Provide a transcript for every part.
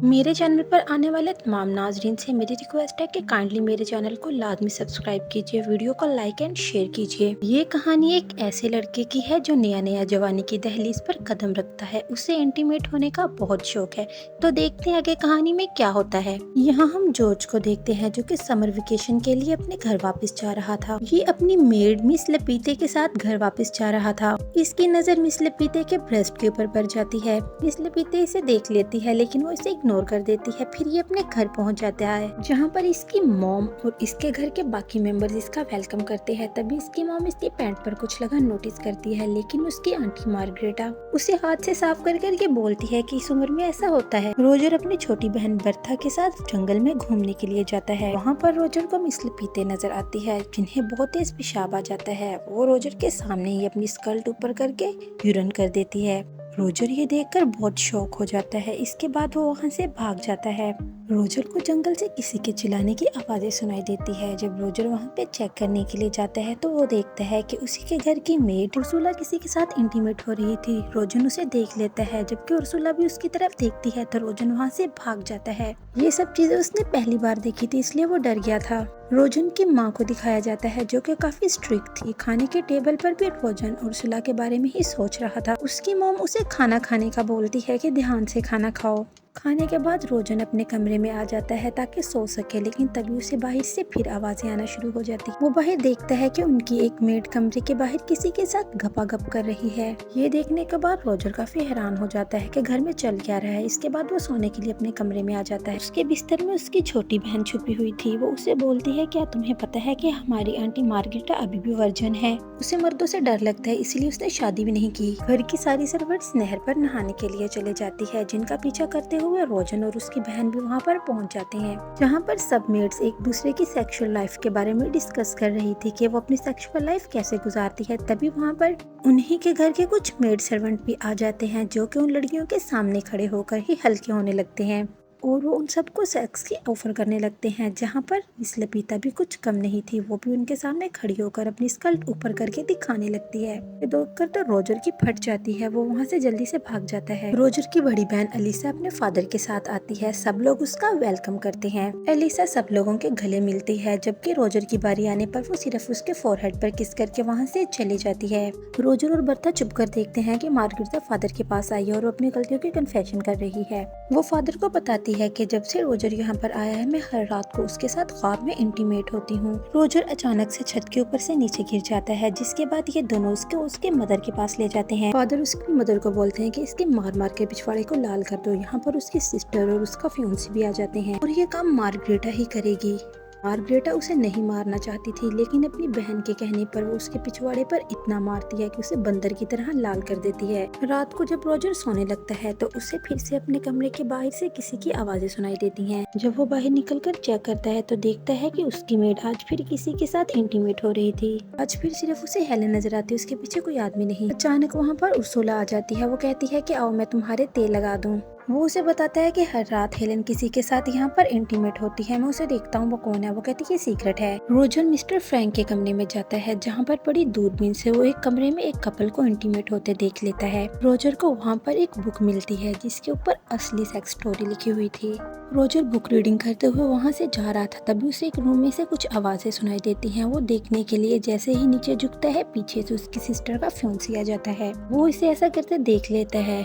मेरे चैनल पर आने वाले तमाम नाज़रीन से मेरी रिक्वेस्ट है कि काइंडली मेरे चैनल को लाजमी सब्सक्राइब कीजिए, वीडियो को लाइक एंड शेयर कीजिए। ये कहानी एक ऐसे लड़के की है जो नया नया जवानी की दहलीज पर कदम रखता है। उसे इंटीमेट होने का बहुत शौक है। तो देखते हैं आगे कहानी में क्या होता है। यहाँ हम जॉर्ज को देखते हैं जो कि समर वेकेशन के लिए अपने घर वापस जा रहा था। ये अपनी मेड मिस लपीते के साथ घर वापस जा रहा था। इसकी नजर मिस लपीते के ब्रेस्ट के ऊपर पड़ जाती है। मिस लपीते इसे देख लेती है लेकिन वो इसे इग्नोर कर देती है। फिर ये अपने घर पहुंच जाता है जहाँ पर इसकी मॉम और इसके घर के बाकी मेंबर्स इसका वेलकम करते हैं। तभी इसकी मॉम इसके पैंट पर कुछ लगा नोटिस करती है, लेकिन उसकी आंटी मार्गरेटा उसे हाथ से साफ कर करके बोलती है कि इस उम्र में ऐसा होता है। रोजर अपनी छोटी बहन बर्था के साथ जंगल में घूमने के लिए जाता है। वहाँ पर रोजर को मिस लपीते नजर आती है जिन्हें बहुत तेज पेशाब आ जाता है। वो रोजर के सामने ही अपनी स्कर्ट ऊपर करके यूरिन कर देती है। रोजर ये देखकर बहुत शॉक हो जाता है। इसके बाद वो वहाँ से भाग जाता है। रोजर को जंगल से किसी के चिल्लाने की आवाजें सुनाई देती है। जब रोजर वहाँ पे चेक करने के लिए जाता है तो वो देखता है कि उसी के घर की मेड उर्सुला किसी के साथ इंटीमेट हो रही थी। रोजन उसे देख लेता है, जबकि उर्सुला भी उसकी तरफ देखती है तो रोजन वहाँ से भाग जाता है। ये सब चीजें उसने पहली बार देखी थी, इसलिए वो डर गया था। रोजन की माँ को दिखाया जाता है जो कि काफी स्ट्रिक्ट थी। खाने के टेबल पर भी रोजन उर्सुला के बारे में ही सोच रहा था। उसकी मॉम उसे खाना खाने का बोलती है कि ध्यान से खाना खाओ। खाने के बाद रोजन अपने कमरे में आ जाता है ताकि सो सके, लेकिन तभी उसे बाहर से फिर आवाजें आना शुरू हो जाती। वो बाहर देखता है कि उनकी एक मेड कमरे के बाहर किसी के साथ गपागप कर रही है। ये देखने के बाद रोजर काफी हैरान हो जाता है कि घर में चल क्या रहा है। इसके बाद वो सोने के लिए अपने कमरे में आ जाता है। उसके बिस्तर में उसकी छोटी बहन छुपी हुई थी। वो उसे बोलती है, क्या तुम्हें पता है कि हमारी आंटी मार्गरेटा अभी भी वर्जन है। उसे मर्दों से डर लगता है, इसलिए उसने शादी भी नहीं की। घर की सारी सर्वेंट्स नहर पर नहाने के लिए चले जाती है, जिनका पीछा करते हुए रोजन और उसकी बहन भी वहाँ पर पहुँच जाते हैं, जहाँ पर सब मेड्स एक दूसरे की सेक्सुअल लाइफ के बारे में डिस्कस कर रही थी कि वो अपनी सेक्सुअल लाइफ कैसे गुजारती है। तभी वहाँ पर उन्हीं के घर के कुछ मेड सर्वेंट भी आ जाते हैं जो कि उन लड़कियों के सामने खड़े होकर ही हल्के होने लगते हैं और वो उन सबको सेक्स की ऑफर करने लगते हैं। जहाँ पर मिस लपीता भी कुछ कम नहीं थी, वो भी उनके सामने खड़ी होकर अपनी स्कर्ट ऊपर करके दिखाने लगती है। ये देखकर तो रोजर की फट जाती है। वो वहाँ से जल्दी से भाग जाता है। रोजर की बड़ी बहन एलिसा अपने फादर के साथ आती है। सब लोग उसका वेलकम करते हैं। एलिसा सब लोगों के गले मिलती है, जबकि रोजर की बारी आने पर वो सिर्फ उसके फोरहेड पर किस करके वहाँ से चली जाती है। रोजर और बर्था चुप कर देखते हैं कि मार्गरेटा फादर के पास आई है और अपनी गलतियों की कन्फेशन कर रही है। वो फादर को बताती है कि जब से रोजर यहाँ पर आया है मैं हर रात को उसके साथ ख्वाब में इंटीमेट होती हूँ। रोजर अचानक से छत के ऊपर से नीचे गिर जाता है, जिसके बाद ये दोनों उसके मदर के पास ले जाते हैं। फादर उसकी मदर को बोलते हैं कि इसके मार मार के पिछवाड़े को लाल कर दो। यहाँ पर उसकी सिस्टर और उसका फियांसी भी आ जाते हैं और ये काम मार्गरेटा ही करेगी। मार्गरेटा उसे नहीं मारना चाहती थी, लेकिन अपनी बहन के कहने पर वो उसके पिछवाड़े पर इतना मारती है कि उसे बंदर की तरह लाल कर देती है। रात को जब रोजर सोने लगता है तो उसे फिर से अपने कमरे के बाहर से किसी की आवाजें सुनाई देती हैं। जब वो बाहर निकलकर चेक करता है तो देखता है कि उसकी मेड आज फिर किसी के साथ इंटीमेट हो रही थी। आज फिर सिर्फ उसे हेलेन नजर आती है, उसके पीछे कोई आदमी नहीं। अचानक वहाँ पर उर्सुला आ जाती है। वो कहती है कि आओ मैं तुम्हारे तेल लगा दूं। वो उसे बताता है कि हर रात हेलेन किसी के साथ यहाँ पर इंटीमेट होती है। मैं उसे देखता हूँ वो कौन है। वो कहती है ये सीक्रेट है। रोजर मिस्टर फ्रैंक के कमरे में जाता है, जहाँ पर बड़ी दूरबीन से वो एक कमरे में एक कपल को इंटीमेट होते देख लेता है। रोजर को वहाँ पर एक बुक मिलती है जिसके ऊपर असली सेक्स स्टोरी लिखी हुई थी। रोजर बुक रीडिंग करते हुए वहाँ से जा रहा था, तभी उसे एक रूम में से कुछ आवाजें सुनाई देती हैं। वो देखने के लिए जैसे ही नीचे झुकता है, पीछे से उसकी सिस्टर का फियांसी आ जाता है। वो इसे ऐसा करते देख लेता है।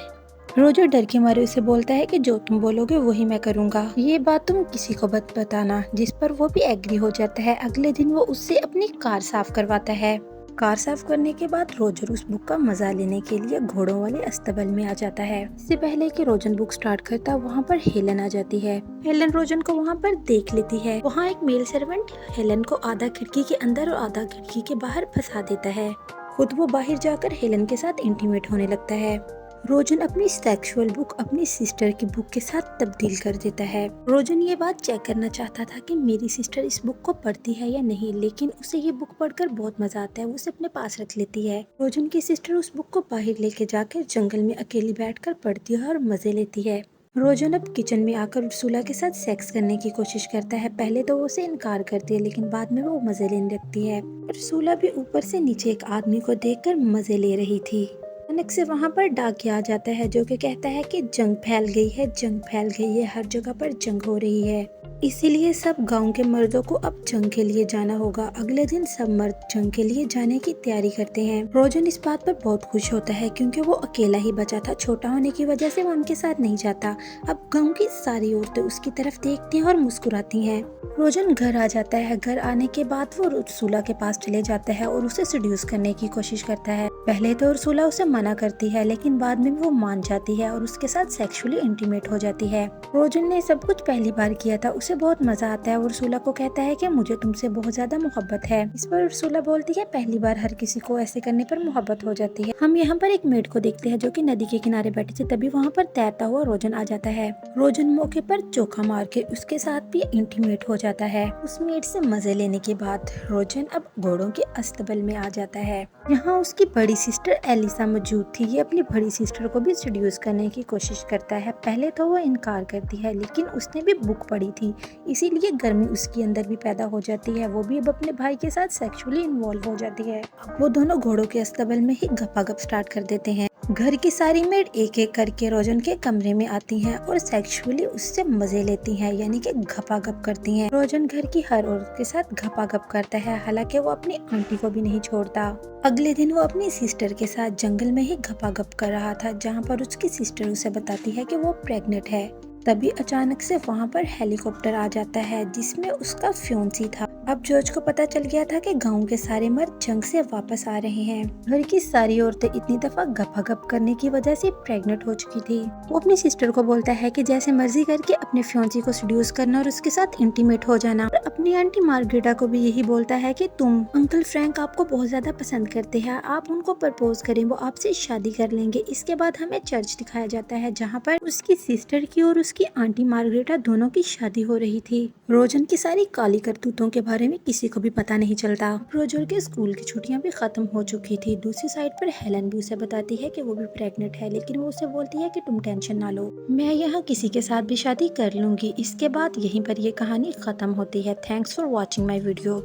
रोजर डर के मारे उसे बोलता है कि जो तुम बोलोगे वही मैं करूंगा, ये बात तुम किसी को मत बताना। जिस पर वो भी एग्री हो जाता है। अगले दिन वो उससे अपनी कार साफ करवाता है। कार साफ करने के बाद रोजर उस बुक का मजा लेने के लिए घोड़ों वाले अस्तबल में आ जाता है। इससे पहले कि रोजन बुक स्टार्ट करता, वहाँ पर हेलन आ जाती है। हेलन रोजन को वहाँ पर देख लेती है। वहाँ एक मेल सर्वेंट हेलन को आधा खिड़की के अंदर और आधा खिड़की के बाहर फंसा देता है। खुद वो बाहर जाकर हेलन के साथ इंटीमेट होने लगता है। रोजन अपनी सेक्सुअल बुक अपनी सिस्टर की बुक के साथ तब्दील कर देता है। रोजन ये बात चेक करना चाहता था कि मेरी सिस्टर इस बुक को पढ़ती है या नहीं, लेकिन उसे ये बुक पढ़कर बहुत मजा आता है। वो उसे अपने पास रख लेती है। रोजन की सिस्टर उस बुक को बाहर लेके जाकर जंगल में अकेली बैठकर पढ़ती है और मजे लेती है। रोजन अब किचन में आकर उर्सुला के साथ सेक्स करने की कोशिश करता है। पहले तो वो उसे इनकार करती है, लेकिन बाद में वो मजे लेने लगती है। उर्सुला भी ऊपर से नीचे एक आदमी को देखकर मजे ले रही थी। अचानक से वहाँ पर डाकिया आ जाता है जो कि कहता है कि जंग फैल गई है, जंग फैल गई है, हर जगह पर जंग हो रही है, इसीलिए सब गांव के मर्दों को अब जंग के लिए जाना होगा। अगले दिन सब मर्द जंग के लिए जाने की तैयारी करते हैं। रोजन इस बात पर बहुत खुश होता है क्योंकि वो अकेला ही बचा था, छोटा होने की वजह से वो उनके साथ नहीं जाता। अब गांव की सारी औरतें उसकी तरफ देखती हैं और मुस्कुराती हैं। रोजन घर आ जाता है। घर आने के बाद वो उर्सुला के पास चले जाता है और उसे सेड्यूस करने की कोशिश करता है। पहले तो उर्सुला उसे मना करती है लेकिन बाद में वो मान जाती है और उसके साथ सेक्सुअली इंटीमेट हो जाती है। रोजन ने सब कुछ पहली बार किया था, उसे बहुत मजा आता है। उर्सुला को कहता है कि मुझे तुमसे बहुत ज्यादा मोहब्बत है। इस पर उर्सुला बोलती है पहली बार हर किसी को ऐसे करने पर मोहब्बत हो जाती है। हम यहाँ पर एक मेड को देखते हैं जो कि नदी के किनारे बैठी थी, तभी वहाँ पर तैरता हुआ रोजन आ जाता है। रोजन मौके पर चौका मार के उसके साथ भी इंटीमेट हो जाता है। उस मेड से मजे लेने के बाद रोजन अब घोड़ों के अस्तबल में आ जाता है। यहाँ उसकी बड़ी सिस्टर एलिसा मौजूद थी। ये अपनी बड़ी सिस्टर को भी सेड्यूस करने की कोशिश करता है। पहले तो वो इनकार करती है लेकिन उसने भी बुक पढ़ी थी, इसीलिए गर्मी उसके अंदर भी पैदा हो जाती है। वो भी अब अपने भाई के साथ सेक्सुअली इन्वॉल्व हो जाती है। अब वो दोनों घोड़ों के अस्तबल में ही गपागप स्टार्ट कर देते हैं। घर की सारी मेड एक एक करके रोजन के कमरे में आती हैं और सेक्सुअली उससे मजे लेती हैं, यानी कि घपागप करती हैं। रोजन घर की हर औरत के साथ घपागप करता है, हालांकि वो अपनी आंटी को भी नहीं छोड़ता। अगले दिन वो अपनी सिस्टर के साथ जंगल में ही घपागप कर रहा था, जहाँ पर उसकी सिस्टर उसे बताती है कि वो प्रेग्नेंट है। तभी अचानक से वहाँ पर हेलीकॉप्टर आ जाता है जिसमें उसका फ्योंसी था। अब जॉर्ज को पता चल गया था कि गांव के सारे मर्द जंग से वापस आ रहे हैं। घर की सारी औरतें इतनी दफा गपागप करने की वजह से प्रेग्नेंट हो चुकी थी। वो अपनी सिस्टर को बोलता है कि जैसे मर्जी करके अपने फ्योंसी को सेड्यूस करना और उसके साथ इंटीमेट हो जाना। और अपनी आंटी मार्गरेटा को भी यही बोलता है कि तुम अंकल फ्रैंक आपको बहुत ज्यादा पसंद करते हैं, आप उनको प्रपोज करें, वो आपसे शादी कर लेंगे। इसके बाद हमें चर्च दिखाया जाता है जहाँ पर उसकी सिस्टर की और उसकी आंटी मार्गरेटा दोनों की शादी हो रही थी। रोजन की सारी काली करतूतों के बारे में किसी को भी पता नहीं चलता। रोजर के स्कूल की छुट्टियां भी खत्म हो चुकी थी। दूसरी साइड पर हेलन भी उसे बताती है कि वो भी प्रेग्नेंट है, लेकिन वो उसे बोलती है कि तुम टेंशन ना लो, मैं यहाँ किसी के साथ भी शादी कर लूंगी। इसके बाद यहीं पर ये कहानी खत्म होती है। Thanks for watching my video.